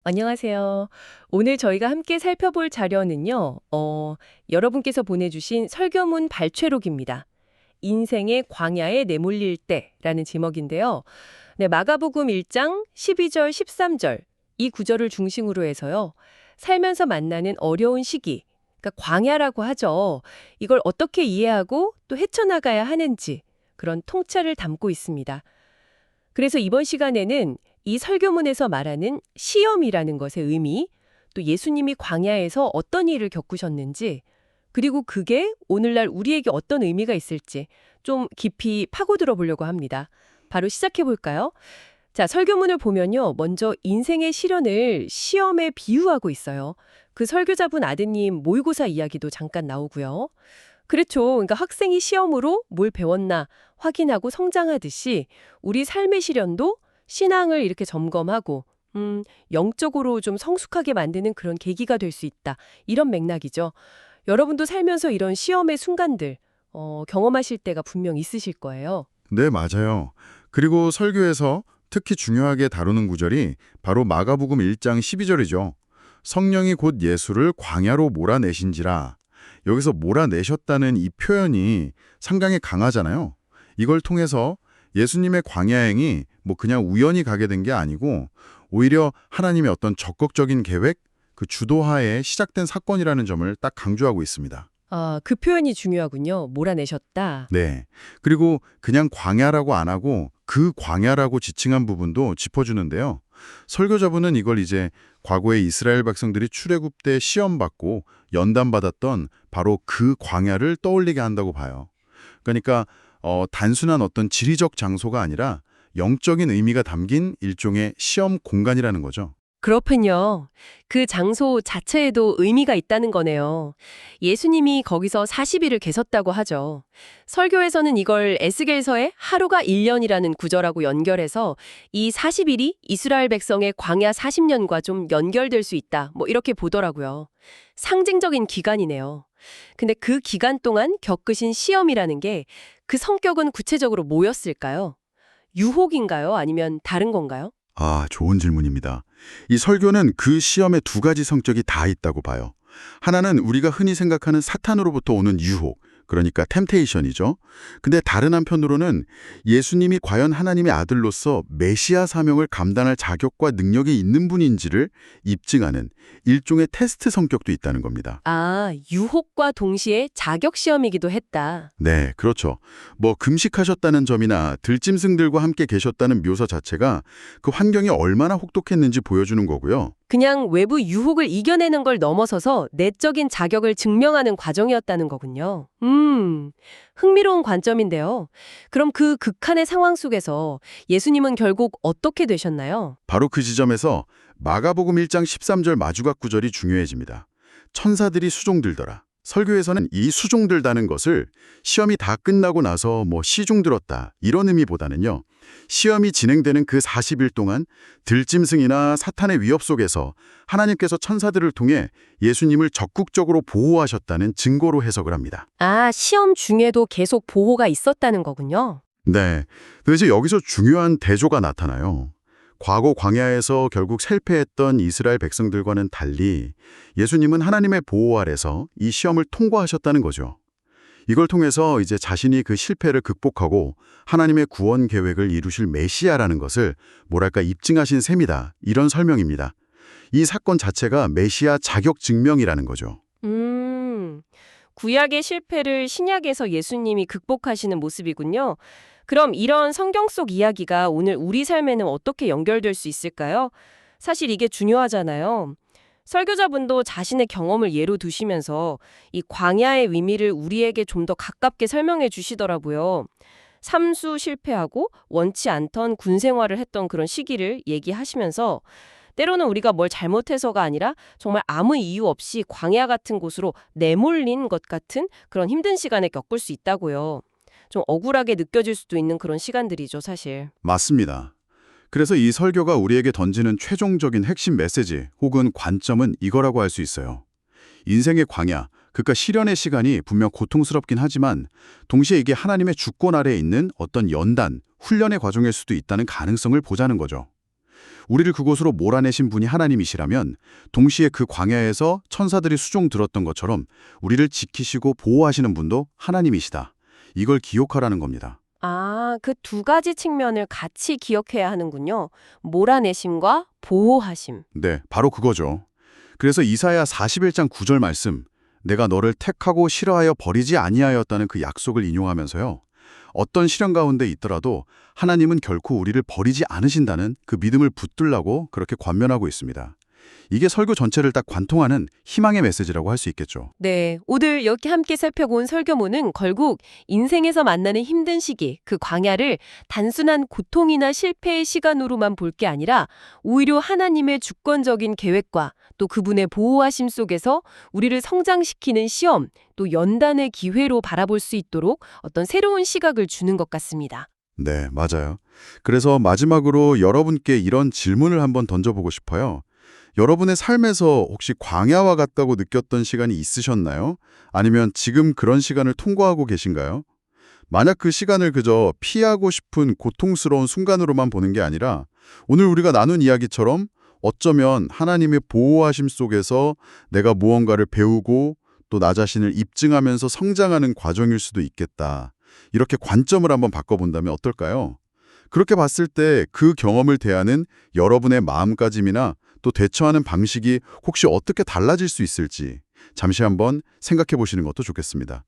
안녕하세요. 오늘 저희가 함께 살펴볼 자료는요, 여러분께서 보내주신 설교문 발췌록입니다. 인생의 광야에 내몰릴 때라는 제목인데요. 네, 마가복음 1장 12절, 13절 이 구절을 중심으로 해서요. 살면서 만나는 어려운 시기, 그러니까 광야라고 하죠. 이걸 어떻게 이해하고 또 헤쳐나가야 하는지 그런 통찰을 담고 있습니다. 그래서 이번 시간에는 이 설교문에서 말하는 시험이라는 것의 의미, 또 예수님이 광야에서 어떤 일을 겪으셨는지, 그리고 그게 오늘날 우리에게 어떤 의미가 있을지 좀 깊이 파고들어 보려고 합니다. 바로 시작해 볼까요? 자, 설교문을 보면요. 먼저 인생의 시련을 시험에 비유하고 있어요. 그 설교자분 아드님 모의고사 이야기도 잠깐 나오고요. 그렇죠. 그러니까 학생이 시험으로 뭘 배웠나 확인하고 성장하듯이 우리 삶의 시련도 신앙을 이렇게 점검하고 영적으로 좀 성숙하게 만드는 그런 계기가 될 수 있다. 이런 맥락이죠. 여러분도 살면서 이런 시험의 순간들 경험하실 때가 분명 있으실 거예요. 네, 맞아요. 그리고 설교에서 특히 중요하게 다루는 구절이 바로 마가복음 1장 12절이죠. 성령이 곧 예수를 광야로 몰아내신지라. 여기서 몰아내셨다는 이 표현이 상당히 강하잖아요. 이걸 통해서 예수님의 광야행이 뭐 그냥 우연히 가게 된 게 아니고 오히려 하나님의 어떤 적극적인 계획, 그 주도하에 시작된 사건이라는 점을 딱 강조하고 있습니다. 아, 그 표현이 중요하군요. 몰아내셨다. 네. 그리고 그냥 광야라고 안 하고 그 광야라고 지칭한 부분도 짚어주는데요. 설교자분은 이걸 이제 과거에 이스라엘 백성들이 출애굽 때 시험받고 연단받았던 바로 그 광야를 떠올리게 한다고 봐요. 그러니까 단순한 어떤 지리적 장소가 아니라 영적인 의미가 담긴 일종의 시험 공간이라는 거죠. 그렇군요. 그 장소 자체에도 의미가 있다는 거네요. 예수님이 거기서 40일을 계셨다고 하죠. 설교에서는 이걸 에스겔서의 하루가 1년이라는 구절하고 연결해서 이 40일이 이스라엘 백성의 광야 40년과 좀 연결될 수 있다. 뭐 이렇게 보더라고요. 상징적인 기간이네요. 근데 그 기간 동안 겪으신 시험이라는 게 그 성격은 구체적으로 뭐였을까요? 유혹인가요? 아니면 다른 건가요? 아, 좋은 질문입니다. 이 설교는 그 시험의 두 가지 성격이 다 있다고 봐요. 하나는 우리가 흔히 생각하는 사탄으로부터 오는 유혹, 그러니까 템테이션이죠. 근데 다른 한편으로는 예수님이 과연 하나님의 아들로서 메시아 사명을 감당할 자격과 능력이 있는 분인지를 입증하는 일종의 테스트 성격도 있다는 겁니다. 아, 유혹과 동시에 자격 시험이기도 했다. 네, 그렇죠. 뭐 금식하셨다는 점이나 들짐승들과 함께 계셨다는 묘사 자체가 그 환경이 얼마나 혹독했는지 보여주는 거고요. 그냥 외부 유혹을 이겨내는 걸 넘어서서 내적인 자격을 증명하는 과정이었다는 거군요. 흥미로운 관점인데요. 그럼 그 극한의 상황 속에서 예수님은 결국 어떻게 되셨나요? 바로 그 지점에서 마가복음 1장 13절 마주각 구절이 중요해집니다. 천사들이 수종들더라. 설교에서는 이 수종들다는 것을 시험이 다 끝나고 나서 뭐 시중 들었다 이런 의미보다는요. 시험이 진행되는 그 40일 동안 들짐승이나 사탄의 위협 속에서 하나님께서 천사들을 통해 예수님을 적극적으로 보호하셨다는 증거로 해석을 합니다. 아, 시험 중에도 계속 보호가 있었다는 거군요. 네, 근데 이제 여기서 중요한 대조가 나타나요. 과거 광야에서 결국 실패했던 이스라엘 백성들과는 달리 예수님은 하나님의 보호 아래서 이 시험을 통과하셨다는 거죠. 이걸 통해서 이제 자신이 그 실패를 극복하고 하나님의 구원 계획을 이루실 메시아라는 것을 뭐랄까 입증하신 셈이다. 이런 설명입니다. 이 사건 자체가 메시아 자격 증명이라는 거죠. 음, 구약의 실패를 신약에서 예수님이 극복하시는 모습이군요. 그럼 이런 성경 속 이야기가 오늘 우리 삶에는 어떻게 연결될 수 있을까요? 사실 이게 중요하잖아요. 설교자분도 자신의 경험을 예로 두시면서 이 광야의 의미를 우리에게 좀 더 가깝게 설명해 주시더라고요. 삼수 실패하고 원치 않던 군 생활을 했던 그런 시기를 얘기하시면서 때로는 우리가 뭘 잘못해서가 아니라 정말 아무 이유 없이 광야 같은 곳으로 내몰린 것 같은 그런 힘든 시간을 겪을 수 있다고요. 좀 억울하게 느껴질 수도 있는 그런 시간들이죠, 사실. 맞습니다. 그래서 이 설교가 우리에게 던지는 최종적인 핵심 메시지 혹은 관점은 이거라고 할 수 있어요. 인생의 광야, 그러니까 시련의 시간이 분명 고통스럽긴 하지만 동시에 이게 하나님의 주권 아래에 있는 어떤 연단, 훈련의 과정일 수도 있다는 가능성을 보자는 거죠. 우리를 그곳으로 몰아내신 분이 하나님이시라면 동시에 그 광야에서 천사들이 수종 들었던 것처럼 우리를 지키시고 보호하시는 분도 하나님이시다. 이걸 기억하라는 겁니다. 아, 그 두 가지 측면을 같이 기억해야 하는군요. 몰아내심과 보호하심. 네, 바로 그거죠. 그래서 이사야 41장 9절 말씀, 내가 너를 택하고 싫어하여 버리지 아니하였다는 그 약속을 인용하면서요. 어떤 시련 가운데 있더라도 하나님은 결코 우리를 버리지 않으신다는 그 믿음을 붙들라고 그렇게 권면하고 있습니다. 이게 설교 전체를 딱 관통하는 희망의 메시지라고 할 수 있겠죠. 네, 오늘 이렇게 함께 살펴본 설교문은 결국 인생에서 만나는 힘든 시기, 그 광야를 단순한 고통이나 실패의 시간으로만 볼 게 아니라 오히려 하나님의 주권적인 계획과 또 그분의 보호하심 속에서 우리를 성장시키는 시험, 또 연단의 기회로 바라볼 수 있도록 어떤 새로운 시각을 주는 것 같습니다. 네, 맞아요. 그래서 마지막으로 여러분께 이런 질문을 한번 던져보고 싶어요. 여러분의 삶에서 혹시 광야와 같다고 느꼈던 시간이 있으셨나요? 아니면 지금 그런 시간을 통과하고 계신가요? 만약 그 시간을 그저 피하고 싶은 고통스러운 순간으로만 보는 게 아니라 오늘 우리가 나눈 이야기처럼 어쩌면 하나님의 보호하심 속에서 내가 무언가를 배우고 또 나 자신을 입증하면서 성장하는 과정일 수도 있겠다. 이렇게 관점을 한번 바꿔본다면 어떨까요? 그렇게 봤을 때 그 경험을 대하는 여러분의 마음가짐이나 또 대처하는 방식이 혹시 어떻게 달라질 수 있을지 잠시 한번 생각해 보시는 것도 좋겠습니다.